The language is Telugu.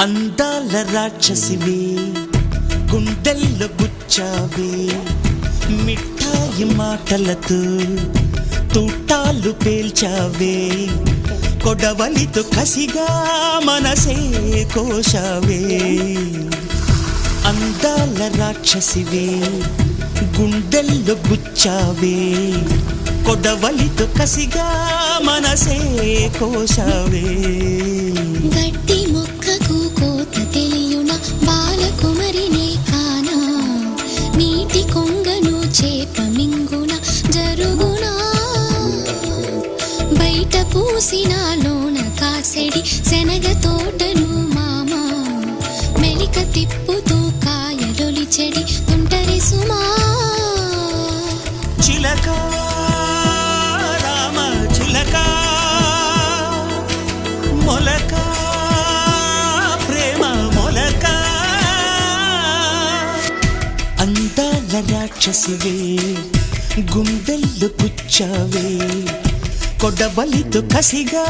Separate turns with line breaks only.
అందాల రాక్షసివే గుండెల్లో గుచ్చావే మిఠాయి మాటలతో తూటాలు పేల్చావే కొడవలితో కసిగా మనసే కోశావే అందాల రాక్షసివే గుండెల్లో గుచ్చావే కొడవలితో కసిగా మనసే కోశావే
గట్టి మొక్కకు కోత తెలియున బాలకుమరినే కానా నీటి కొంగను చేప మింగున జరుగునా బయట పూసిన లోన కాసెడి శనగ తోటను మామ మెలిక తిప్పుతూ కాయలొలి చెడి తుంటరి సుమా
చిలక రామ చిలక మొలక ప్రేమ మొలక అందాల రాక్షసివే గుండెల్లో పుచ్చావే కొడవలితో కసిగా